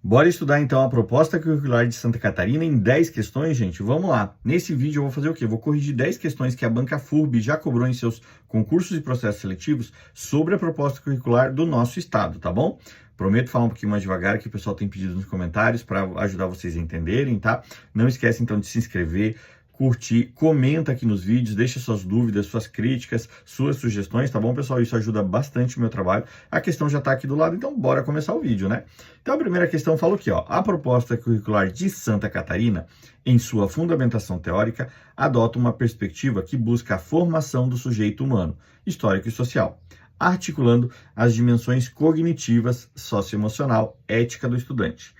Bora estudar então a proposta curricular de Santa Catarina em 10 questões, gente? Vamos lá. Nesse vídeo eu vou fazer o quê? Vou corrigir 10 questões que a banca FURB já cobrou em seus concursos e processos seletivos sobre a proposta curricular do nosso estado, tá bom? Prometo falar um pouquinho mais devagar, que o pessoal tem pedido nos comentários para ajudar vocês a entenderem, tá? Não esquece então de se inscrever, curtir, comenta aqui nos vídeos, deixa suas dúvidas, suas críticas, suas sugestões, tá bom, pessoal? Isso ajuda bastante o meu trabalho. A questão já tá aqui do lado, então bora começar o vídeo, né? Então a primeira questão fala aqui, ó. A proposta curricular de Santa Catarina, em sua fundamentação teórica, adota uma perspectiva que busca a formação do sujeito humano, histórico e social, articulando as dimensões cognitivas, socioemocional, ética do estudante.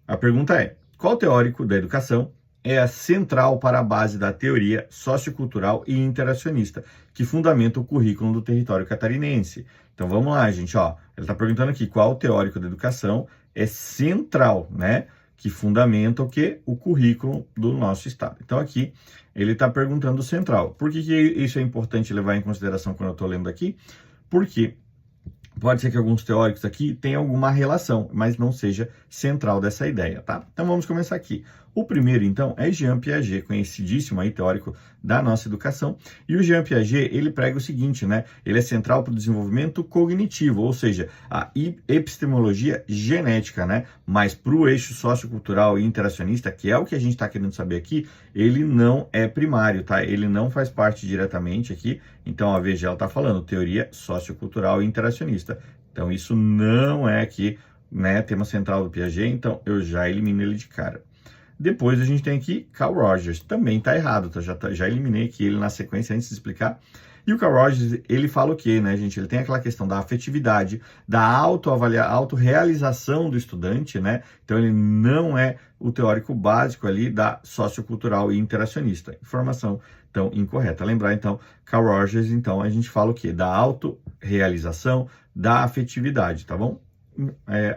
A pergunta é: qual teórico da educação é a central para a base da teoria sociocultural e interacionista, que fundamenta o currículo do território catarinense? Então vamos lá, gente, ó. Ele está perguntando aqui qual teórico da educação é central, né? Que fundamenta o quê? O currículo do nosso estado. Então aqui ele está perguntando central. Por que isso é importante levar em consideração quando eu estou lendo aqui? Porque pode ser que alguns teóricos aqui tenham alguma relação, mas não seja central dessa ideia, tá? Então vamos começar aqui. O primeiro, então, é Jean Piaget, conhecidíssimo aí teórico da nossa educação. E o Jean Piaget, ele prega o seguinte, né? Ele é central para o desenvolvimento cognitivo, ou seja, a epistemologia genética, né? Mas para o eixo sociocultural e interacionista, que é o que a gente está querendo saber aqui, ele não é primário, tá? Ele não faz parte diretamente aqui. Então, a VG, ela está falando teoria sociocultural e interacionista. Então, isso não é aqui, né, tema central do Piaget, então eu já elimino ele de cara. Depois a gente tem aqui Carl Rogers, também está errado, tá? Já eliminei aqui ele na sequência antes de explicar. E o Carl Rogers, ele fala o quê, né, gente? Ele tem aquela questão da afetividade, da autorrealização do estudante, né? Então ele não é o teórico básico ali da sociocultural e interacionista. Informação, então, incorreta. Lembrar, então, Carl Rogers, então, a gente fala o quê? Da autorrealização, da afetividade, tá bom?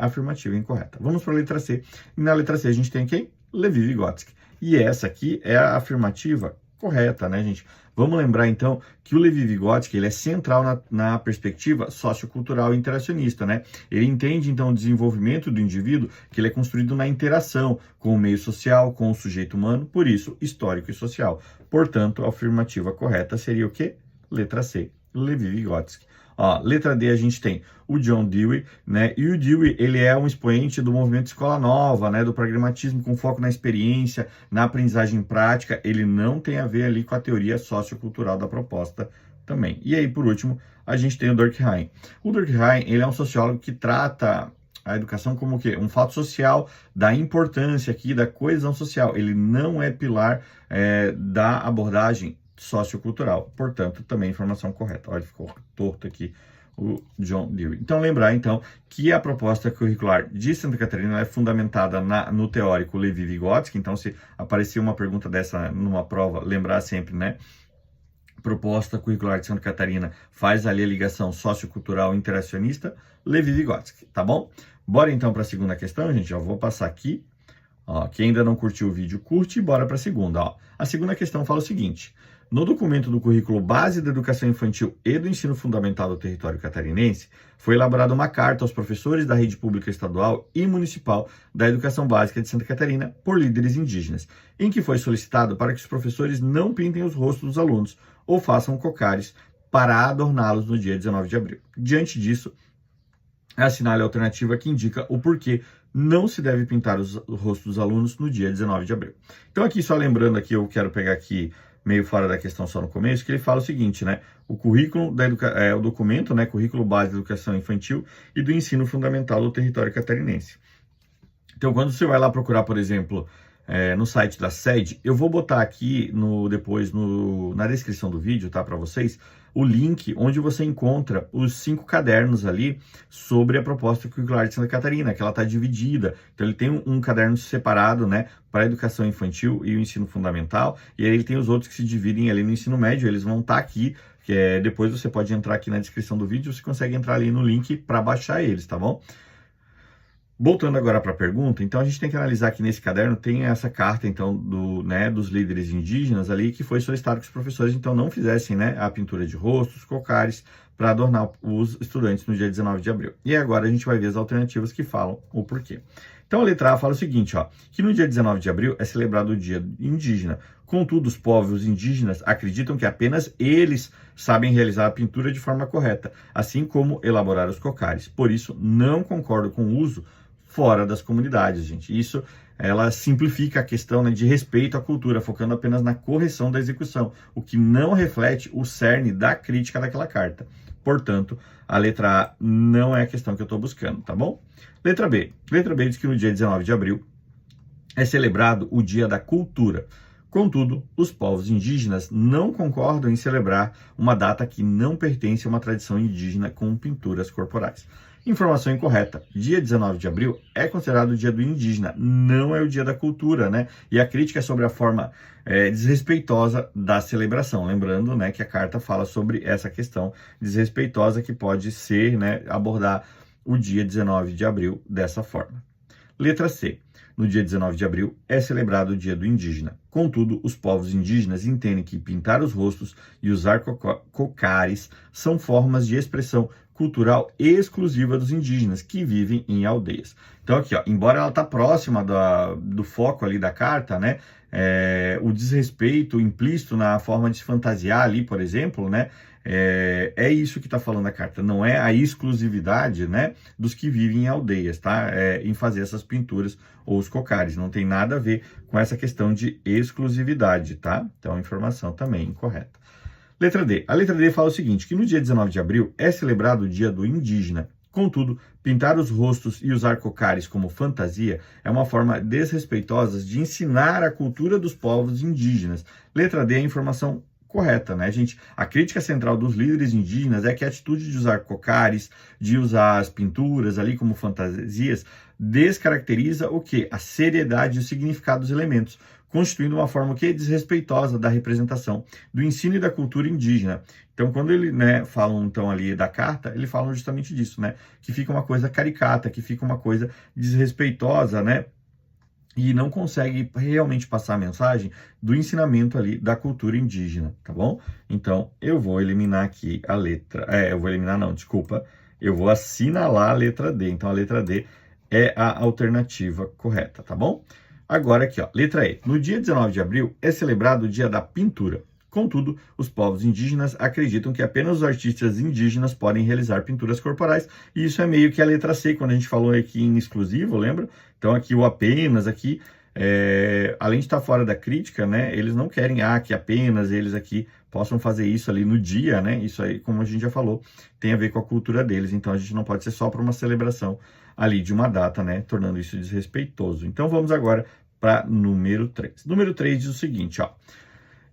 Afirmativa, incorreta. Vamos para a letra C. E na letra C a gente tem quem? Levi-Vygotsky. E essa aqui é a afirmativa correta, né, gente? Vamos lembrar, então, que o Levi-Vygotsky, ele é central na perspectiva sociocultural e interacionista, né? Ele entende, então, o desenvolvimento do indivíduo, que ele é construído na interação com o meio social, com o sujeito humano, por isso, histórico e social. Portanto, a afirmativa correta seria o quê? Letra C, Levi-Vygotsky. Ó, letra D a gente tem o John Dewey, né? E o Dewey, ele é um expoente do movimento Escola Nova, né? Do pragmatismo com foco na experiência, na aprendizagem prática. Ele não tem a ver ali com a teoria sociocultural da proposta também. E aí, por último, a gente tem o Durkheim. O Durkheim, ele é um sociólogo que trata a educação como o quê? Um fato social, da importância aqui, da coesão social. Ele não é pilar da abordagem sociocultural, portanto, também informação correta. Olha, ficou torto aqui o John Dewey. Então, lembrar, então, que a proposta curricular de Santa Catarina é fundamentada no teórico Levi-Vygotsky. Então, se aparecer uma pergunta dessa numa prova, lembrar sempre, né? Proposta curricular de Santa Catarina faz ali a ligação sociocultural interacionista, Levi-Vygotsky, tá bom? Bora, então, para a segunda questão, gente. Já vou passar aqui. Ó, quem ainda não curtiu o vídeo, curte e bora para a segunda. Ó. A segunda questão fala o seguinte: no documento do currículo base da educação infantil e do ensino fundamental do território catarinense, foi elaborada uma carta aos professores da rede pública estadual e municipal da educação básica de Santa Catarina por líderes indígenas, em que foi solicitado para que os professores não pintem os rostos dos alunos ou façam cocares para adorná-los no dia 19 de abril. Diante disso, assinale a alternativa que indica o porquê não se deve pintar os rostos dos alunos no dia 19 de abril. Então aqui, só lembrando aqui, eu quero pegar aqui meio fora da questão só no começo, que ele fala o seguinte, né? O currículo o documento, né? Currículo base da educação infantil e do ensino fundamental do território catarinense. Então, quando você vai lá procurar, por exemplo, no site da SED, eu vou botar aqui depois na descrição do vídeo, tá, para vocês, o link onde você encontra os 5 cadernos ali sobre a proposta curricular de Santa Catarina, que ela está dividida. Então, ele tem um caderno separado, né, para a educação infantil e o ensino fundamental, e aí ele tem os outros que se dividem ali no ensino médio. Eles vão estar aqui, depois você pode entrar aqui na descrição do vídeo, você consegue entrar ali no link para baixar eles, tá bom? Voltando agora para a pergunta, então a gente tem que analisar que nesse caderno tem essa carta, então, dos líderes indígenas ali, que foi solicitado que os professores, então, não fizessem, né, a pintura de rostos, cocares, para adornar os estudantes no dia 19 de abril. E agora a gente vai ver as alternativas que falam o porquê. Então a letra A fala o seguinte, ó, que no dia 19 de abril é celebrado o dia indígena. Contudo, os povos indígenas acreditam que apenas eles sabem realizar a pintura de forma correta, assim como elaborar os cocares. Por isso, não concordo com o uso fora das comunidades, gente. Isso, ela simplifica a questão, né, de respeito à cultura, focando apenas na correção da execução, o que não reflete o cerne da crítica daquela carta. Portanto, a letra A não é a questão que eu estou buscando, tá bom? Letra B. Letra B diz que no dia 19 de abril é celebrado o Dia da Cultura. Contudo, os povos indígenas não concordam em celebrar uma data que não pertence a uma tradição indígena com pinturas corporais. Informação incorreta. Dia 19 de abril é considerado o dia do indígena, não é o dia da cultura, né? E a crítica é sobre a forma desrespeitosa da celebração. Lembrando, né, que a carta fala sobre essa questão desrespeitosa que pode ser, né, abordar o dia 19 de abril dessa forma. Letra C. No dia 19 de abril é celebrado o Dia do Indígena. Contudo, os povos indígenas entendem que pintar os rostos e usar cocares são formas de expressão cultural exclusiva dos indígenas que vivem em aldeias. Então aqui, ó, embora ela tá próxima do foco ali da carta, né, o desrespeito implícito na forma de se fantasiar ali, por exemplo, né, é isso que está falando a carta, não é a exclusividade, né, dos que vivem em aldeias, tá? Em fazer essas pinturas ou os cocares, não tem nada a ver com essa questão de exclusividade, tá? Então a informação também incorreta. Letra D. A letra D fala o seguinte, que no dia 19 de abril é celebrado o Dia do Indígena. Contudo, pintar os rostos e usar cocares como fantasia é uma forma desrespeitosa de ensinar a cultura dos povos indígenas. Letra D é a informação correta, né, gente? A crítica central dos líderes indígenas é que a atitude de usar cocares, de usar as pinturas ali como fantasias, descaracteriza o quê? A seriedade e o significado dos elementos, constituindo uma forma que é desrespeitosa da representação do ensino e da cultura indígena. Então, quando ele, né, falam então ali da carta, eles falam justamente disso, né, que fica uma coisa caricata, que fica uma coisa desrespeitosa, né, e não consegue realmente passar a mensagem do ensinamento ali da cultura indígena, tá bom? Então, eu vou eliminar aqui a letra... eu vou assinalar a letra D. Então, a letra D é a alternativa correta, tá bom? Agora aqui, ó, letra E. No dia 19 de abril é celebrado o Dia da Pintura. Contudo, os povos indígenas acreditam que apenas os artistas indígenas podem realizar pinturas corporais, e isso é meio que a letra C, quando a gente falou aqui em exclusivo, lembra? Então aqui o apenas, aqui, além de estar fora da crítica, né, eles não querem que apenas eles aqui possam fazer isso ali no dia, né? Isso aí, como a gente já falou, tem a ver com a cultura deles, então a gente não pode ser só para uma celebração ali de uma data, né, tornando isso desrespeitoso. Então vamos agora para número 3. Número 3 diz o seguinte, ó.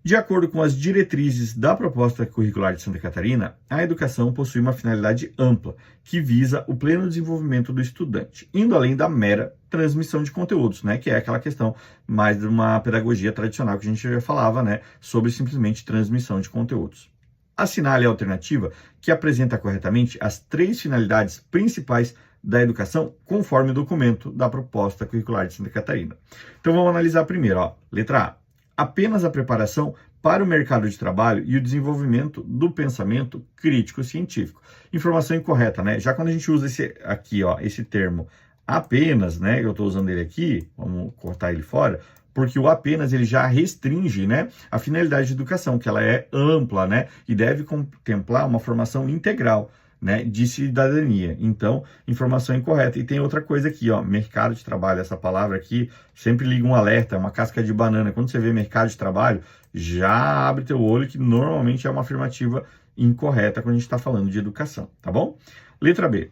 De acordo com as diretrizes da proposta curricular de Santa Catarina, a educação possui uma finalidade ampla, que visa o pleno desenvolvimento do estudante, indo além da mera transmissão de conteúdos, né, que é aquela questão mais de uma pedagogia tradicional que a gente já falava, né, sobre simplesmente transmissão de conteúdos. Assinale a alternativa que apresenta corretamente as 3 finalidades principais da educação, conforme o documento da proposta curricular de Santa Catarina. Então vamos analisar primeiro, ó, letra A. Apenas a preparação para o mercado de trabalho e o desenvolvimento do pensamento crítico científico. Informação incorreta, né? Já quando a gente usa esse termo apenas, né? Eu estou usando ele aqui, vamos cortar ele fora, porque o apenas ele já restringe, né, a finalidade de educação, que ela é ampla, né? E deve contemplar uma formação integral, né, de cidadania. Então, informação incorreta. E tem outra coisa aqui, ó, mercado de trabalho. Essa palavra aqui sempre liga um alerta, é uma casca de banana. Quando você vê mercado de trabalho, já abre teu olho que normalmente é uma afirmativa incorreta quando a gente está falando de educação, tá bom? Letra B.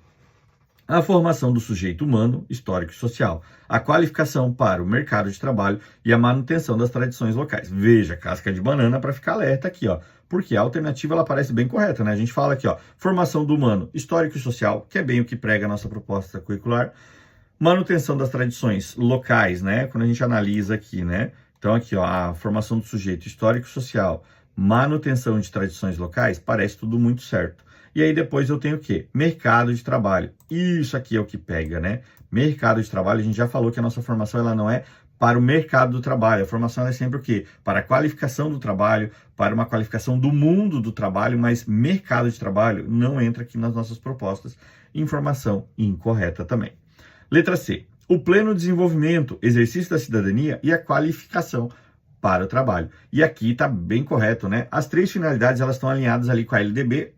A formação do sujeito humano, histórico e social, a qualificação para o mercado de trabalho e a manutenção das tradições locais. Veja, casca de banana para ficar alerta aqui, ó, porque a alternativa ela parece bem correta, né? A gente fala aqui, ó, formação do humano, histórico e social, que é bem o que prega a nossa proposta curricular, manutenção das tradições locais, né? Quando a gente analisa aqui, né? Então aqui, ó, a formação do sujeito histórico e social, manutenção de tradições locais, parece tudo muito certo. E aí depois eu tenho o quê? Mercado de trabalho. Isso aqui é o que pega, né? Mercado de trabalho, a gente já falou que a nossa formação ela não é para o mercado do trabalho. A formação é sempre o quê? Para a qualificação do trabalho, para uma qualificação do mundo do trabalho, mas mercado de trabalho não entra aqui nas nossas propostas. Informação incorreta também. Letra C. O pleno desenvolvimento, exercício da cidadania e a qualificação para o trabalho. E aqui está bem correto, né? As três finalidades elas estão alinhadas ali com a LDB,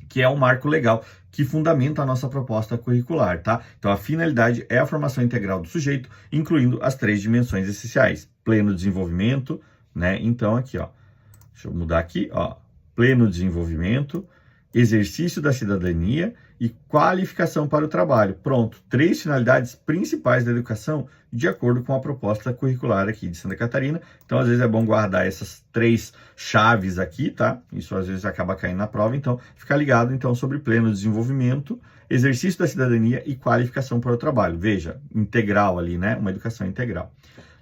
que é um marco legal que fundamenta a nossa proposta curricular, tá? Então, a finalidade é a formação integral do sujeito, incluindo as três dimensões essenciais. Pleno desenvolvimento, né? Então, aqui, ó, deixa eu mudar aqui, ó, pleno desenvolvimento, exercício da cidadania e qualificação para o trabalho. Pronto, três finalidades principais da educação de acordo com a proposta curricular aqui de Santa Catarina. Então, às vezes é bom guardar essas três chaves aqui, tá? Isso às vezes acaba caindo na prova, então fica ligado então sobre pleno desenvolvimento, exercício da cidadania e qualificação para o trabalho. Veja, integral ali, né? Uma educação integral.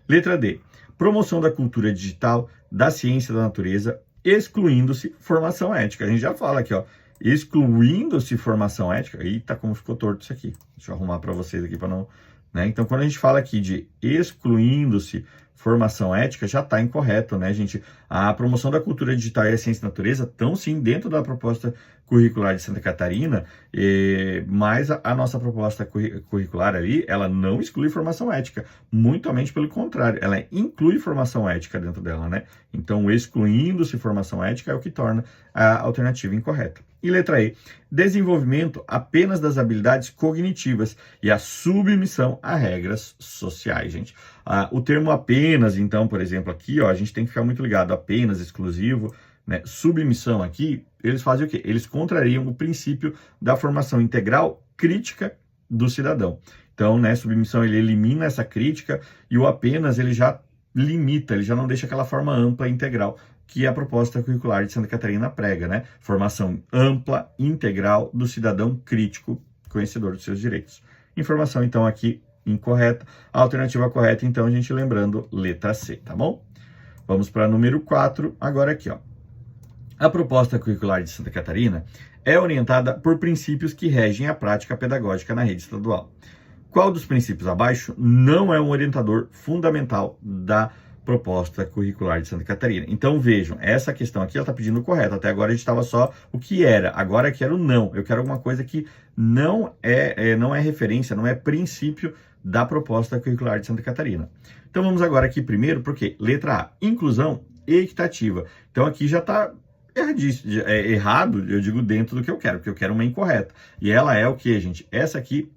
Letra D. Promoção da cultura digital, da ciência da natureza, excluindo-se formação ética. A gente já fala aqui, ó, excluindo-se formação ética. Eita, como ficou torto isso aqui. Deixa eu arrumar para vocês aqui para não... Né? Então, quando a gente fala aqui de excluindo-se formação ética, já está incorreto, né, gente? A promoção da cultura digital e a ciência da natureza estão, sim, dentro da proposta curricular de Santa Catarina, mas a nossa proposta curricular ali, ela não exclui formação ética, muito somente pelo contrário, ela inclui formação ética dentro dela, né? Então, excluindo-se formação ética é o que torna a alternativa incorreta. E letra E, desenvolvimento apenas das habilidades cognitivas e a submissão a regras sociais, gente. O termo apenas, então, por exemplo, aqui, ó, a gente tem que ficar muito ligado, apenas, exclusivo, né? Submissão aqui, eles fazem o quê? Eles contrariam o princípio da formação integral crítica do cidadão. Então, né, submissão, ele elimina essa crítica e o apenas, ele já limita, ele já não deixa aquela forma ampla e integral que a proposta curricular de Santa Catarina prega, né? Formação ampla, integral do cidadão crítico, conhecedor dos seus direitos. Informação, então, aqui incorreta. A alternativa correta, então, a gente lembrando, letra C, tá bom? Vamos para número 4, agora aqui, ó. A proposta curricular de Santa Catarina é orientada por princípios que regem a prática pedagógica na rede estadual. Qual dos princípios abaixo não é um orientador fundamental da proposta curricular de Santa Catarina? Então vejam, essa questão aqui ela está pedindo o correto. Até agora a gente estava só o que era, agora eu quero não. Eu quero alguma coisa que não é referência, não é princípio da proposta curricular de Santa Catarina. Então vamos agora aqui primeiro, porque letra A, inclusão equitativa. Então aqui já está errado, eu digo dentro do que eu quero, porque eu quero uma incorreta. E ela é o que, gente? Essa aqui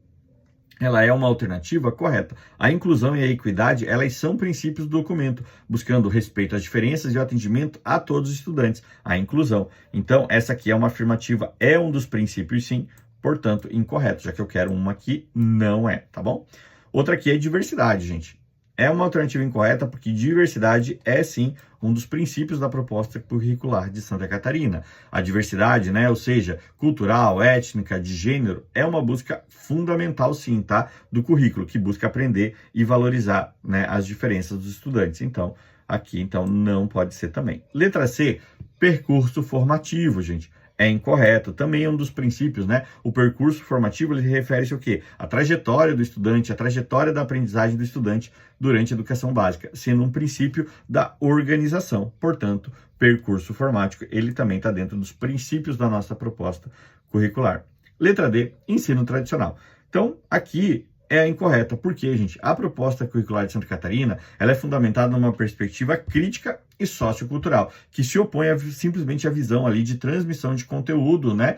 ela é uma alternativa correta. A inclusão e a equidade, elas são princípios do documento, buscando respeito às diferenças e o atendimento a todos os estudantes. A inclusão. Então, essa aqui é uma afirmativa, é um dos princípios, sim, portanto, incorreto, já que eu quero uma aqui, não é, tá bom? Outra aqui é diversidade, gente. É uma alternativa incorreta porque diversidade é, sim, um dos princípios da proposta curricular de Santa Catarina. A diversidade, né, ou seja, cultural, étnica, de gênero, é uma busca fundamental, sim, tá, do currículo, que busca aprender e valorizar, né, as diferenças dos estudantes. Então, aqui, então, não pode ser também. Letra C, percurso formativo, gente. É incorreto, também é um dos princípios, né? O percurso formativo, ele refere-se ao quê? A trajetória do estudante, a trajetória da aprendizagem do estudante durante a educação básica, sendo um princípio da organização. Portanto, percurso formático, ele também está dentro dos princípios da nossa proposta curricular. Letra D, ensino tradicional. Então, aqui é incorreta, porque, gente, a proposta curricular de Santa Catarina, ela é fundamentada numa perspectiva crítica e sociocultural, que se opõe simplesmente à visão ali de transmissão de conteúdo, né,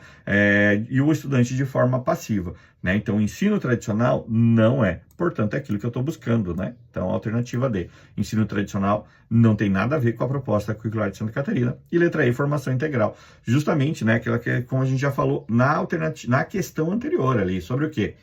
e o estudante de forma passiva, né, então o ensino tradicional não é, portanto é aquilo que eu estou buscando, né, então alternativa D, ensino tradicional não tem nada a ver com a proposta curricular de Santa Catarina, e letra E, formação integral, justamente, né, aquela que, como a gente já falou na questão anterior ali, sobre o quê?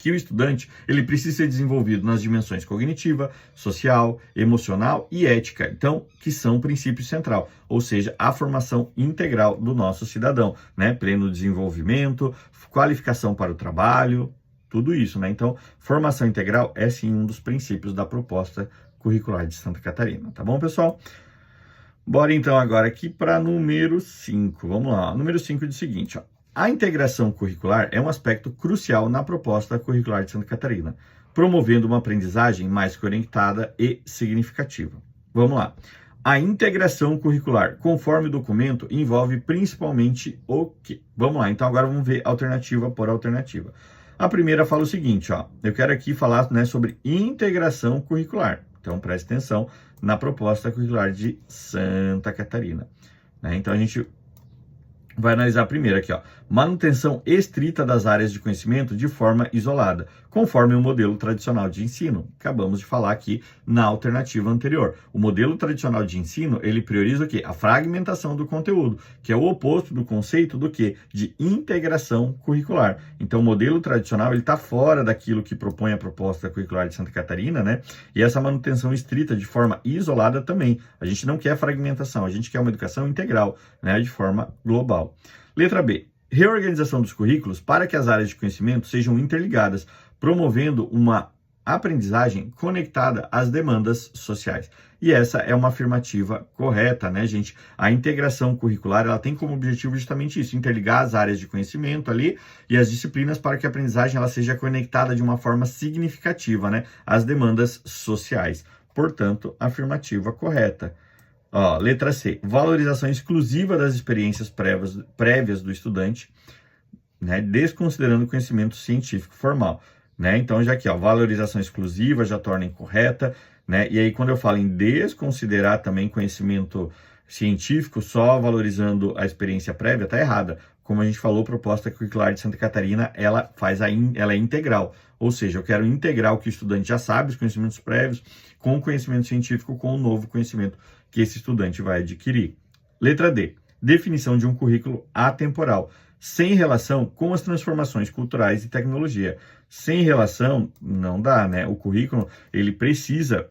Que o estudante ele precisa ser desenvolvido nas dimensões cognitiva, social, emocional e ética, então, que são princípios central, ou seja, a formação integral do nosso cidadão, né? Pleno desenvolvimento, qualificação para o trabalho, tudo isso, né? Então, formação integral é sim um dos princípios da proposta curricular de Santa Catarina, tá bom, pessoal? Bora então agora aqui para número 5. Vamos lá. Número 5 diz o seguinte, ó. A integração curricular é um aspecto crucial na proposta curricular de Santa Catarina, promovendo uma aprendizagem mais conectada e significativa. Vamos lá. A integração curricular, conforme o documento, envolve principalmente o quê? Vamos lá, então agora vamos ver alternativa por alternativa. A primeira fala o seguinte, ó, eu quero aqui falar, né, sobre integração curricular. Então preste atenção na proposta curricular de Santa Catarina, né? Então a gente vai analisar primeiro aqui, ó, manutenção estrita das áreas de conhecimento de forma isolada, conforme o modelo tradicional de ensino. Acabamos de falar aqui na alternativa anterior. O modelo tradicional de ensino, ele prioriza o quê? A fragmentação do conteúdo, que é o oposto do conceito do quê? De integração curricular. Então, o modelo tradicional, ele está fora daquilo que propõe a proposta curricular de Santa Catarina, né? E essa manutenção estrita de forma isolada também. A gente não quer fragmentação, a gente quer uma educação integral, né? De forma global. Letra B. Reorganização dos currículos para que as áreas de conhecimento sejam interligadas, promovendo uma aprendizagem conectada às demandas sociais. E essa é uma afirmativa correta, né, gente? A integração curricular, ela tem como objetivo justamente isso, interligar as áreas de conhecimento ali e as disciplinas para que a aprendizagem ela seja conectada de uma forma significativa, né, às demandas sociais. Portanto, afirmativa correta. Ó, letra C, valorização exclusiva das experiências prévias do estudante, né, desconsiderando o conhecimento científico formal, né? Então, já aqui, ó, valorização exclusiva já torna incorreta, né? E aí, quando eu falo em desconsiderar também conhecimento científico, só valorizando a experiência prévia, tá errada. Como a gente falou, a proposta curricular de Santa Catarina, ela é integral. Ou seja, eu quero integrar o que o estudante já sabe, os conhecimentos prévios, com o conhecimento científico, com o novo conhecimento que esse estudante vai adquirir. Letra D. Definição de um currículo atemporal, sem relação com as transformações culturais e tecnologia. Sem relação, não dá, né? O currículo, ele precisa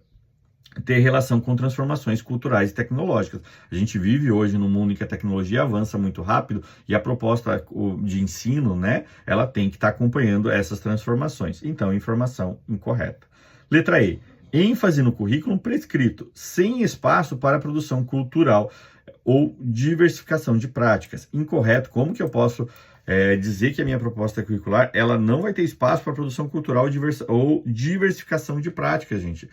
ter relação com transformações culturais e tecnológicas. A gente vive hoje num mundo em que a tecnologia avança muito rápido e a proposta de ensino, né, ela tem que estar acompanhando essas transformações. Então, informação incorreta. Letra E. ênfase no currículo prescrito, sem espaço para produção cultural ou diversificação de práticas. Incorreto. Como que eu posso dizer que a minha proposta curricular ela não vai ter espaço para produção cultural ou diversificação de práticas, gente?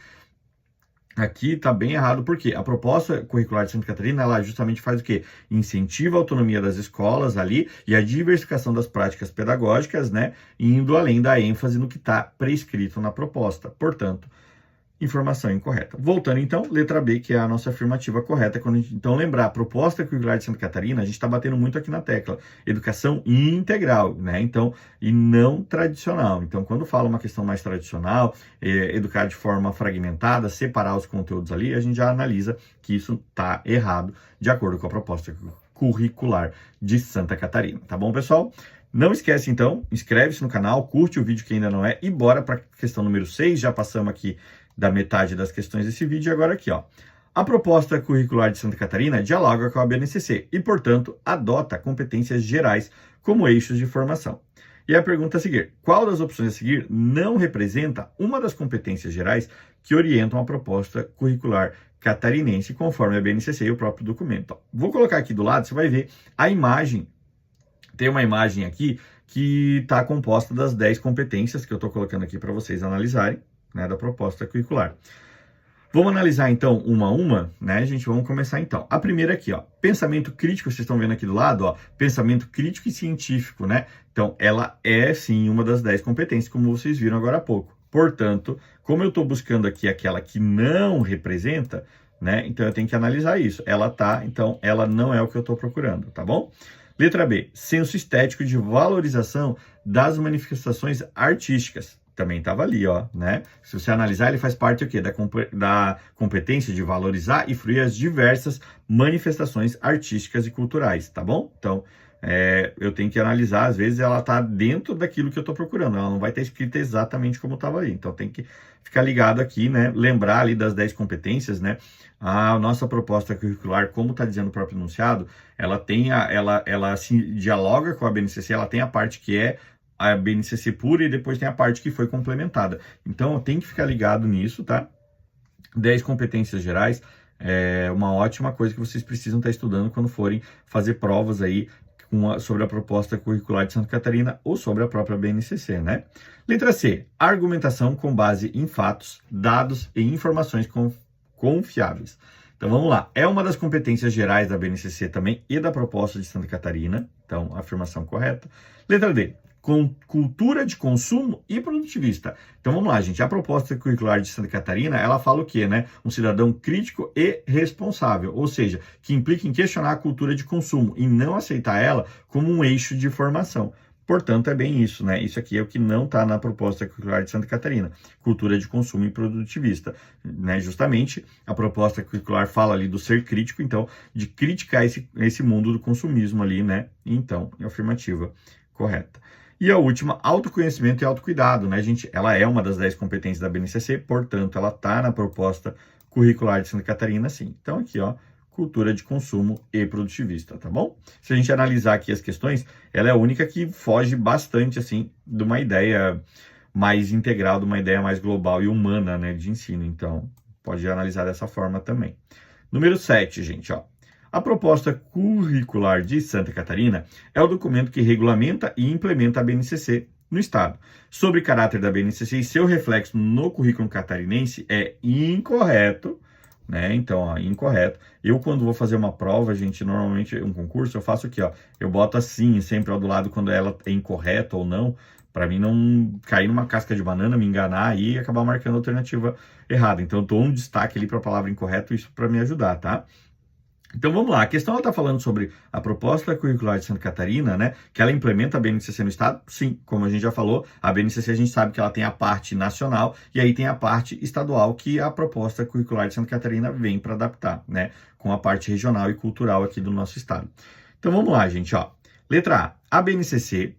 Aqui está bem errado, porque a proposta curricular de Santa Catarina, ela justamente faz o quê? Incentiva a autonomia das escolas ali e a diversificação das práticas pedagógicas, né? Indo além da ênfase no que está prescrito na proposta. Portanto, informação incorreta. Voltando então, letra B, que é a nossa afirmativa correta. Quando a gente, então, lembrar, a proposta curricular de Santa Catarina, a gente está batendo muito aqui na tecla. Educação integral, né? Então, e não tradicional. Então, quando fala uma questão mais tradicional, educar de forma fragmentada, separar os conteúdos ali, a gente já analisa que isso está errado, de acordo com a proposta curricular de Santa Catarina. Tá bom, pessoal? Não esquece, então, inscreve-se no canal, curte o vídeo que ainda não é e bora para a questão número 6. Já passamos aqui da metade das questões desse vídeo, e agora aqui, ó. A proposta curricular de Santa Catarina dialoga com a BNCC e, portanto, adota competências gerais como eixos de formação. E a pergunta a seguir, qual das opções a seguir não representa uma das competências gerais que orientam a proposta curricular catarinense, conforme a BNCC e o próprio documento? Ó, vou colocar aqui do lado, você vai ver a imagem, tem uma imagem aqui que está composta das 10 competências que eu estou colocando aqui para vocês analisarem, né, da proposta curricular. Vamos analisar então uma a uma, né, gente? Vamos começar então. A primeira aqui, ó, pensamento crítico, vocês estão vendo aqui do lado, ó, pensamento crítico e científico, né? Então, ela é sim uma das 10 competências, como vocês viram agora há pouco. Portanto, como eu estou buscando aqui aquela que não representa, né? Então eu tenho que analisar isso. Ela tá, então ela não é o que eu estou procurando, tá bom? Letra B, senso estético de valorização das manifestações artísticas. Também estava ali, ó, né? Se você analisar, ele faz parte o quê? Da competência de valorizar e fruir as diversas manifestações artísticas e culturais, tá bom? Então, eu tenho que analisar, às vezes ela está dentro daquilo que eu estou procurando, ela não vai estar escrita exatamente como estava ali, então tem que ficar ligado aqui, né? Lembrar ali das 10 competências, né? A nossa proposta curricular, como está dizendo o próprio enunciado, ela se dialoga com a BNCC, ela tem a parte que é a BNCC pura e depois tem a parte que foi complementada. Então, tem que ficar ligado nisso, tá? 10 competências gerais, é uma ótima coisa que vocês precisam estar estudando quando forem fazer provas aí sobre a proposta curricular de Santa Catarina ou sobre a própria BNCC, né? Letra C, argumentação com base em fatos, dados e informações confiáveis. Então vamos lá, é uma das competências gerais da BNCC também e da proposta de Santa Catarina, então afirmação correta. Letra D, com cultura de consumo e produtivista. Então vamos lá, gente, a proposta curricular de Santa Catarina, ela fala o quê, né? Um cidadão crítico e responsável, ou seja, que implica em questionar a cultura de consumo e não aceitar ela como um eixo de formação. Portanto, é bem isso, né? Isso aqui é o que não está na proposta curricular de Santa Catarina, cultura de consumo e produtivista, né? Justamente, a proposta curricular fala ali do ser crítico, então, de criticar esse mundo do consumismo ali, né? Então, afirmativa correta. E a última, autoconhecimento e autocuidado, né, gente? Ela é uma das 10 competências da BNCC, portanto, ela está na proposta curricular de Santa Catarina, sim. Então, aqui, ó, cultura de consumo e produtivista, tá bom? Se a gente analisar aqui as questões, ela é a única que foge bastante, assim, de uma ideia mais integral, de uma ideia mais global e humana, né, de ensino. Então, pode analisar dessa forma também. Número 7, gente, ó. A proposta curricular de Santa Catarina é o documento que regulamenta e implementa a BNCC no Estado. Sobre o caráter da BNCC e seu reflexo no currículo catarinense é incorreto, né? Então, ó, incorreto. Eu, quando vou fazer uma prova, gente, normalmente um concurso, eu faço aqui, ó, eu boto assim, sempre ao do lado quando ela é incorreta ou não, para mim não cair numa casca de banana, me enganar e acabar marcando a alternativa errada. Então, eu dou um destaque ali para a palavra incorreto, isso para me ajudar, tá? Então vamos lá, a questão ela está falando sobre a proposta curricular de Santa Catarina, né? Que ela implementa a BNCC no Estado? Sim, como a gente já falou, a BNCC a gente sabe que ela tem a parte nacional e aí tem a parte estadual que a proposta curricular de Santa Catarina vem para adaptar, né? Com a parte regional e cultural aqui do nosso estado. Então vamos lá, gente, ó. Letra A, a BNCC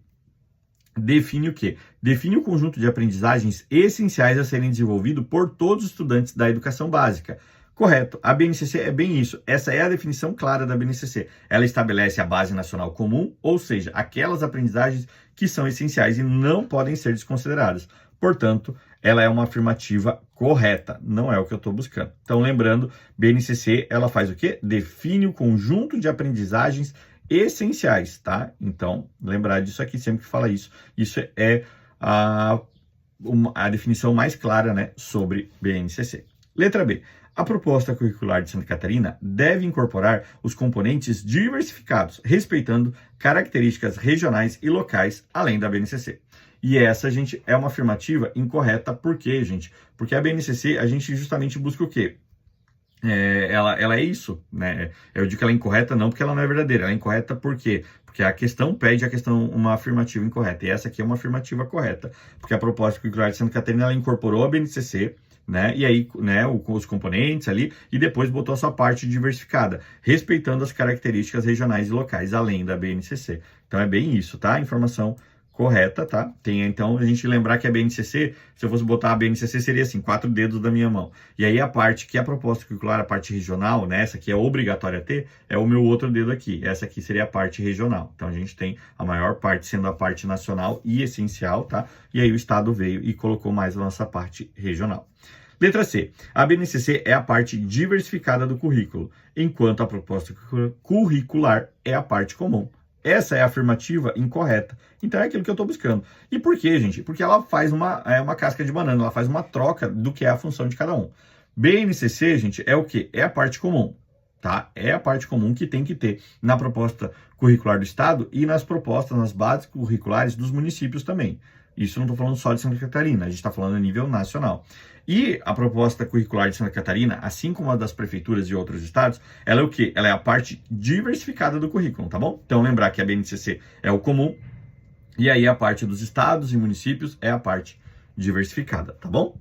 define o quê? Define o conjunto de aprendizagens essenciais a serem desenvolvido por todos os estudantes da educação básica. Correto. A BNCC é bem isso. Essa é a definição clara da BNCC. Ela estabelece a base nacional comum, ou seja, aquelas aprendizagens que são essenciais e não podem ser desconsideradas. Portanto, ela é uma afirmativa correta. Não é o que eu estou buscando. Então, lembrando, BNCC, ela faz o quê? Define o conjunto de aprendizagens essenciais, tá? Então, lembrar disso aqui sempre que fala isso. Isso é a definição mais clara, né, sobre BNCC. Letra B. A proposta curricular de Santa Catarina deve incorporar os componentes diversificados, respeitando características regionais e locais, além da BNCC. E essa, gente, é uma afirmativa incorreta. Por quê, gente? Porque a BNCC, a gente justamente busca o quê? Ela é isso, né? Eu digo que ela é incorreta não porque ela não é verdadeira, ela é incorreta por quê? Porque a questão pede uma afirmativa incorreta, e essa aqui é uma afirmativa correta, porque a proposta curricular de Santa Catarina, ela incorporou a BNCC, né? E aí, né, os componentes ali, e depois botou a sua parte diversificada, respeitando as características regionais e locais, além da BNCC. Então é bem isso, tá? Informação correta, tá? Então, a gente lembrar que a BNCC, se eu fosse botar a BNCC, seria assim, 4 dedos da minha mão. E aí a parte que é a proposta curricular, a parte regional, né? Essa aqui é obrigatória a ter, é o meu outro dedo aqui. Essa aqui seria a parte regional. Então, a gente tem a maior parte sendo a parte nacional e essencial, tá? E aí o Estado veio e colocou mais a nossa parte regional. Letra C. A BNCC é a parte diversificada do currículo, enquanto a proposta curricular é a parte comum. Essa é a afirmativa incorreta. Então é aquilo que eu estou buscando. E por quê, gente? Porque ela faz uma casca de banana, ela faz uma troca do que é a função de cada um. BNCC, gente, é o quê? É a parte comum, tá? É a parte comum que tem que ter na proposta curricular do Estado e nas propostas, nas bases curriculares dos municípios também. Isso não estou falando só de Santa Catarina, a gente está falando a nível nacional. E a proposta curricular de Santa Catarina, assim como a das prefeituras de outros estados, ela é o quê? Ela é a parte diversificada do currículo, tá bom? Então, lembrar que a BNCC é o comum, e aí a parte dos estados e municípios é a parte diversificada, tá bom?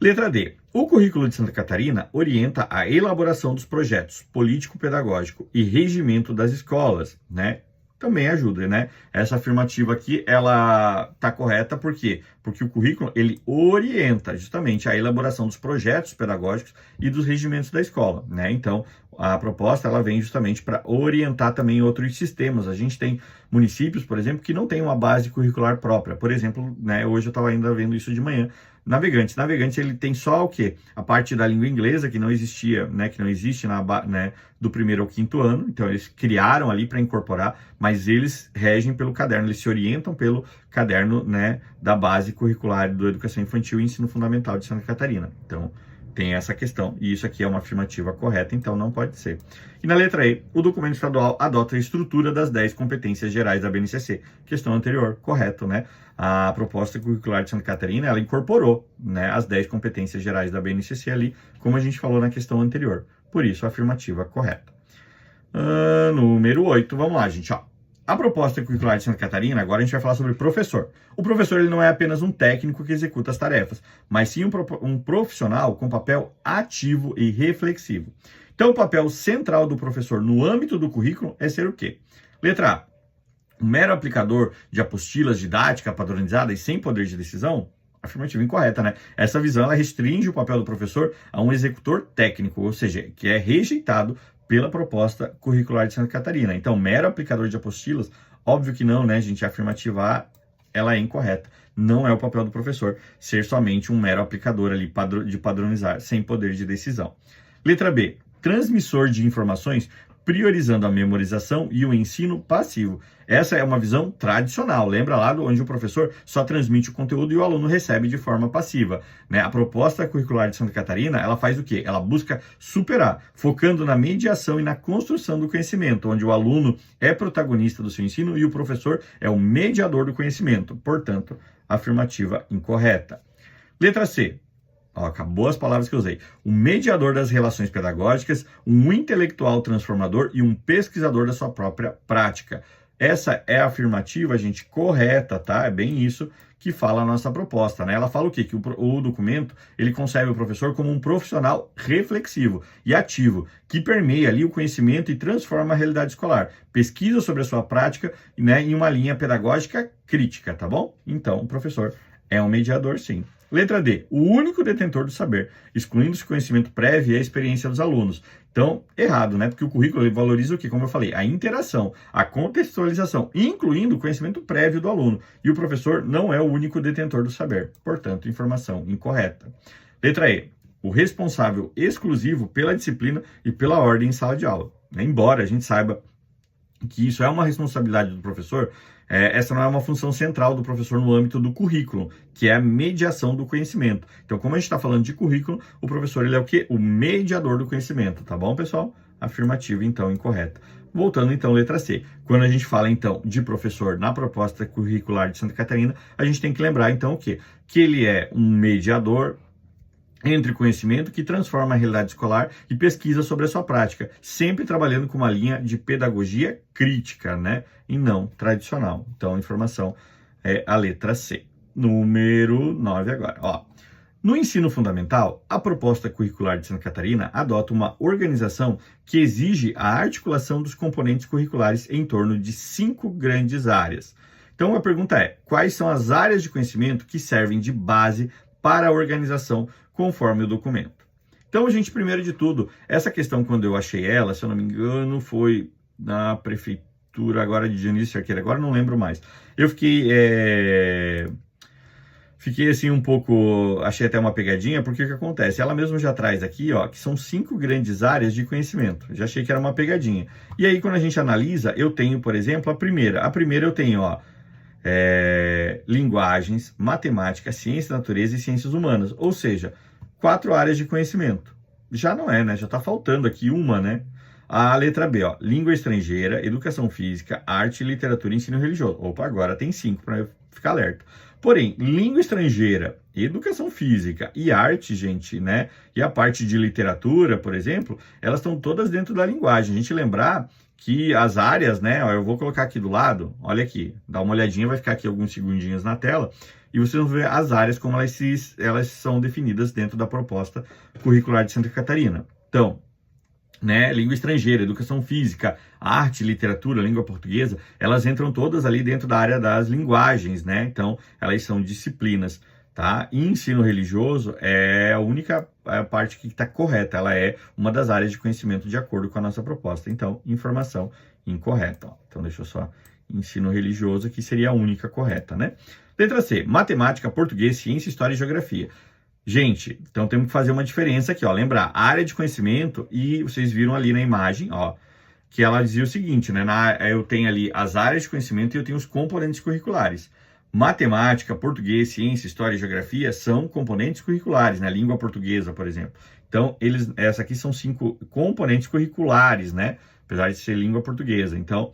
Letra D. O currículo de Santa Catarina orienta a elaboração dos projetos político-pedagógico e regimento das escolas, né? Também ajuda, né? Essa afirmativa aqui, ela tá correta, por quê? Porque o currículo, ele orienta justamente a elaboração dos projetos pedagógicos e dos regimentos da escola, né? Então, a proposta, ela vem justamente para orientar também outros sistemas. A gente tem municípios, por exemplo, que não têm uma base curricular própria. Por exemplo, né, hoje eu estava ainda vendo isso de manhã. Navegantes ele tem só o quê? A parte da língua inglesa, que não existia, né, que não existe né, do 1º ao 5º ano, então eles criaram ali para incorporar, mas eles regem pelo caderno, eles se orientam pelo caderno, né, da base curricular do Educação Infantil e Ensino Fundamental de Santa Catarina. Então, tem essa questão, e isso aqui é uma afirmativa correta, então não pode ser. E na letra E, o documento estadual adota a estrutura das 10 competências gerais da BNCC. Questão anterior, correto, né? A proposta curricular de Santa Catarina, ela incorporou, né, as 10 competências gerais da BNCC ali, como a gente falou na questão anterior. Por isso, a afirmativa correta. Número 8, vamos lá, gente, ó. A proposta curricular de Santa Catarina, agora a gente vai falar sobre professor. O professor ele não é apenas um técnico que executa as tarefas, mas sim um profissional com papel ativo e reflexivo. Então, o papel central do professor no âmbito do currículo é ser o quê? Letra A, um mero aplicador de apostilas didática padronizada e sem poder de decisão? Afirmativa incorreta, né? Essa visão ela restringe o papel do professor a um executor técnico, ou seja, que é rejeitado pela proposta curricular de Santa Catarina. Então, mero aplicador de apostilas, óbvio que não, né, gente? A afirmativa A, ela é incorreta. Não é o papel do professor ser somente um mero aplicador ali de padronizar, sem poder de decisão. Letra B, transmissor de informações priorizando a memorização e o ensino passivo. Essa é uma visão tradicional, lembra lá onde o professor só transmite o conteúdo e o aluno recebe de forma passiva, né? A proposta curricular de Santa Catarina, ela faz o quê? Ela busca superar, focando na mediação e na construção do conhecimento, onde o aluno é protagonista do seu ensino e o professor é o mediador do conhecimento. Portanto, afirmativa incorreta. Letra C. Acabou as palavras que eu usei. Um mediador das relações pedagógicas, um intelectual transformador e um pesquisador da sua própria prática. Essa é a afirmativa, gente, correta, tá? É bem isso que fala a nossa proposta, né? Ela fala o quê? Que o documento, ele concebe o professor como um profissional reflexivo e ativo, que permeia ali o conhecimento e transforma a realidade escolar. Pesquisa sobre a sua prática, né, em uma linha pedagógica crítica, tá bom? Então, o professor é um mediador, sim. Letra D, o único detentor do saber, excluindo-se o conhecimento prévio e a experiência dos alunos. Então, errado, né? Porque o currículo ele valoriza o quê? Como eu falei, a interação, a contextualização, incluindo o conhecimento prévio do aluno. E o professor não é o único detentor do saber. Portanto, informação incorreta. Letra E, o responsável exclusivo pela disciplina e pela ordem em sala de aula. Embora a gente saiba que isso é uma responsabilidade do professor, essa não é uma função central do professor no âmbito do currículo, que é a mediação do conhecimento. Então, como a gente está falando de currículo, o professor ele é o quê? O mediador do conhecimento, tá bom, pessoal? Afirmativa, então, incorreta. Voltando, então, letra C. Quando a gente fala, então, de professor na proposta curricular de Santa Catarina, a gente tem que lembrar, então, o quê? Que ele é um mediador entre conhecimento que transforma a realidade escolar e pesquisa sobre a sua prática, sempre trabalhando com uma linha de pedagogia crítica, né? E não tradicional. Então, a informação é a letra C. Número 9 agora, ó. No ensino fundamental, a proposta curricular de Santa Catarina adota uma organização que exige a articulação dos componentes curriculares em torno de 5 grandes áreas. Então, a pergunta é, quais são as áreas de conhecimento que servem de base para a organização conforme o documento? Então, gente, primeiro de tudo, essa questão, quando eu achei ela, se eu não me engano, foi na prefeitura agora de Dionísio Cerqueira, agora não lembro mais. Eu fiquei assim um pouco, achei até uma pegadinha, porque o que acontece? Ela mesma já traz aqui, ó, que são 5 grandes áreas de conhecimento. Já achei que era uma pegadinha. E aí, quando a gente analisa, eu tenho, por exemplo, a primeira. A primeira eu tenho, ó, linguagens, matemática, ciência da natureza e ciências humanas. Ou seja, 4 áreas de conhecimento. Já não é, né? Já está faltando aqui uma, né? A letra B, ó, língua estrangeira, educação física, arte, literatura e ensino religioso. Opa, agora tem 5 para eu ficar alerta. Porém, língua estrangeira, educação física e arte, gente, né? E a parte de literatura, por exemplo, elas estão todas dentro da linguagem. A gente lembrar que as áreas, né? Ó, eu vou colocar aqui do lado, olha aqui, dá uma olhadinha, vai ficar aqui alguns segundinhos na tela, e vocês vão ver as áreas como elas são definidas dentro da proposta curricular de Santa Catarina. Então, né, língua estrangeira, educação física, arte, literatura, língua portuguesa, elas entram todas ali dentro da área das linguagens, né? Então, elas são disciplinas, tá? E ensino religioso é a única parte que está correta, ela é uma das áreas de conhecimento de acordo com a nossa proposta. Então, informação incorreta. Ó. Então, deixa eu só ensino religioso, que seria a única correta, né? Letra C, matemática, português, ciência, história e geografia. Gente, então temos que fazer uma diferença aqui, ó. Lembrar, área de conhecimento, e vocês viram ali na imagem, ó, que ela dizia o seguinte, né? Eu tenho ali as áreas de conhecimento e eu tenho os componentes curriculares. Matemática, português, ciência, história e geografia são componentes curriculares, né? Língua portuguesa, por exemplo. Então, essa aqui são 5 componentes curriculares, né? Apesar de ser língua portuguesa. Então,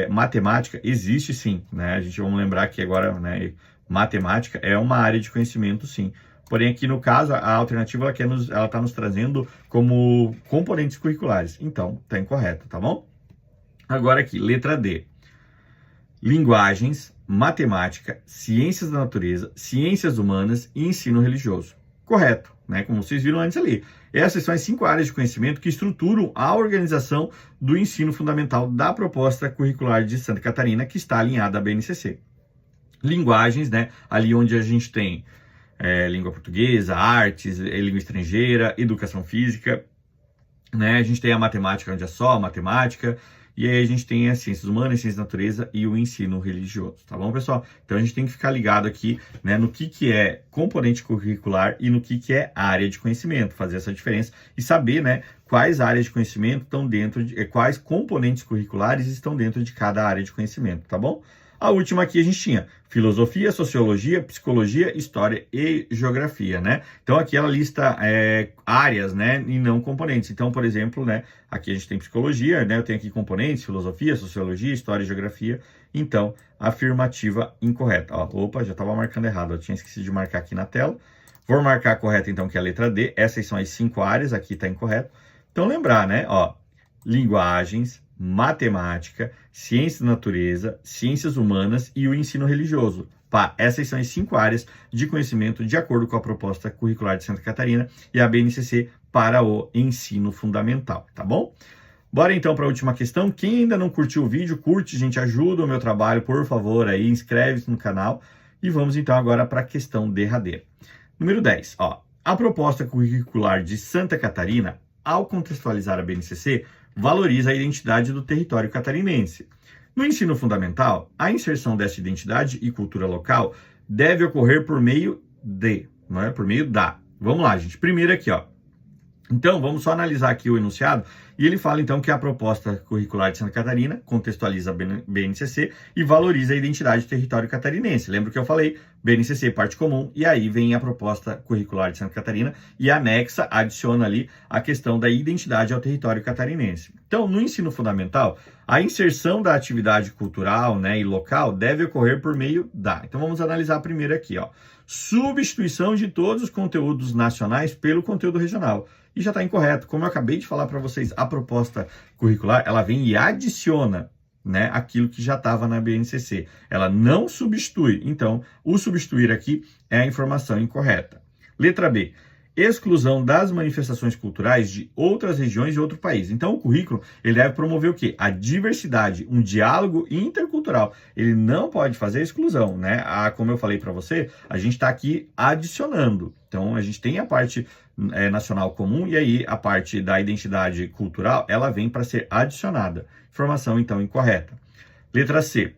matemática existe sim, né? A gente vamos lembrar que agora, né? Matemática é uma área de conhecimento, sim. Porém, aqui no caso, a alternativa ela está nos trazendo como componentes curriculares. Então, está incorreto, tá bom? Agora aqui, letra D. Linguagens, matemática, ciências da natureza, ciências humanas e ensino religioso. Correto, né? Como vocês viram antes ali. Essas são as 5 áreas de conhecimento que estruturam a organização do ensino fundamental da proposta curricular de Santa Catarina, que está alinhada à BNCC. Linguagens, né? Ali onde a gente tem língua portuguesa, artes, língua estrangeira, educação física, né? A gente tem a matemática, onde é só a matemática, e aí a gente tem as ciências humanas, ciências da natureza e o ensino religioso, tá bom, pessoal? Então a gente tem que ficar ligado aqui, né, no que é componente curricular e no que é área de conhecimento, fazer essa diferença e saber, né, quais áreas de conhecimento estão dentro quais componentes curriculares estão dentro de cada área de conhecimento, tá bom? A última aqui a gente tinha filosofia, sociologia, psicologia, história e geografia, né? Então aqui ela lista áreas, né, e não componentes. Então, por exemplo, né, aqui a gente tem psicologia, né? Eu tenho aqui componentes, filosofia, sociologia, história e geografia. Então, afirmativa incorreta. Ó, opa, já estava marcando errado, eu tinha esquecido de marcar aqui na tela. Vou marcar a correta então, que é a letra D. Essas são as 5 áreas, aqui está incorreto. Então, lembrar, né, ó, linguagens, matemática, ciências da natureza, ciências humanas e o ensino religioso. Pá, essas são as 5 áreas de conhecimento de acordo com a proposta curricular de Santa Catarina e a BNCC para o ensino fundamental, tá bom? Bora então para a última questão. Quem ainda não curtiu o vídeo, curte, gente, ajuda o meu trabalho, por favor, aí, inscreve-se no canal. E vamos então agora para a questão derradeira. Número 10, ó. A proposta curricular de Santa Catarina, ao contextualizar a BNCC, valoriza a identidade do território catarinense. No ensino fundamental, a inserção dessa identidade e cultura local deve ocorrer por meio de, não é? Por meio da. Vamos lá, gente. Primeiro aqui, ó. Então, vamos só analisar aqui o enunciado, e ele fala então que a proposta curricular de Santa Catarina contextualiza a BNCC e valoriza a identidade do território catarinense. Lembra que eu falei? BNCC, parte comum, e aí vem a proposta curricular de Santa Catarina e anexa, adiciona ali a questão da identidade ao território catarinense. Então, no ensino fundamental, a inserção da atividade cultural, né, e local deve ocorrer por meio da. Então, vamos analisar primeiro aqui, ó. Substituição de todos os conteúdos nacionais pelo conteúdo regional. E já está incorreto. Como eu acabei de falar para vocês, a proposta curricular, ela vem e adiciona, né, aquilo que já estava na BNCC. Ela não substitui. Então, o substituir aqui é a informação incorreta. Letra B. Exclusão das manifestações culturais de outras regiões e outro país. Então, o currículo, ele deve promover o quê? A diversidade, um diálogo intercultural. Ele não pode fazer exclusão, né? Como eu falei para você, a gente está aqui adicionando. Então, a gente tem a parte nacional comum e aí a parte da identidade cultural, ela vem para ser adicionada. Informação, então, incorreta. Letra C.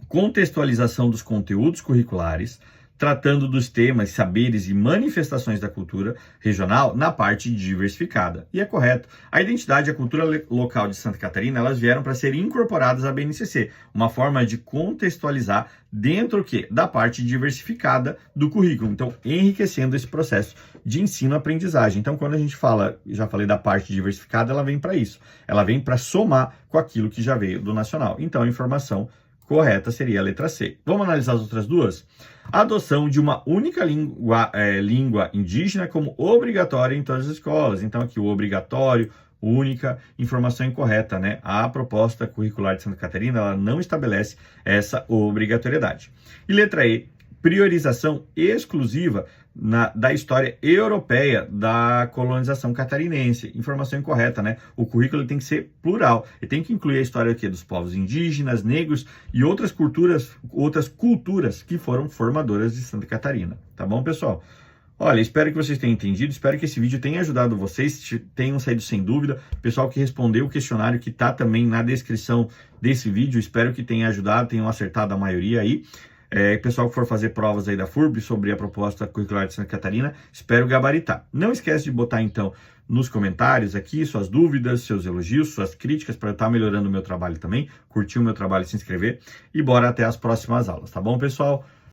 Contextualização dos conteúdos curriculares, tratando dos temas, saberes e manifestações da cultura regional na parte diversificada. E é correto. A identidade e a cultura local de Santa Catarina, elas vieram para ser incorporadas à BNCC, uma forma de contextualizar dentro da parte diversificada do currículo. Então, enriquecendo esse processo de ensino-aprendizagem. Então, quando a gente fala, já falei da parte diversificada, ela vem para isso. Ela vem para somar com aquilo que já veio do nacional. Então, a informação correta seria a letra C. Vamos analisar as outras duas? A adoção de uma única língua indígena como obrigatória em todas as escolas. Então, aqui o obrigatório, única, informação incorreta, né? A proposta curricular de Santa Catarina, ela não estabelece essa obrigatoriedade. E letra E, priorização exclusiva da história europeia da colonização catarinense. Informação incorreta, né? O currículo tem que ser plural. Ele tem que incluir a história aqui dos povos indígenas, negros e outras culturas que foram formadoras de Santa Catarina. Tá bom, pessoal? Olha, espero que vocês tenham entendido, espero que esse vídeo tenha ajudado vocês, tenham saído sem dúvida. Pessoal que respondeu o questionário que está também na descrição desse vídeo, espero que tenha ajudado, tenham acertado a maioria aí. Pessoal que for fazer provas aí da FURB sobre a proposta curricular de Santa Catarina, espero gabaritar. Não esquece de botar então nos comentários aqui suas dúvidas, seus elogios, suas críticas para eu estar melhorando o meu trabalho também, curtir o meu trabalho e se inscrever. E bora até as próximas aulas, tá bom, pessoal?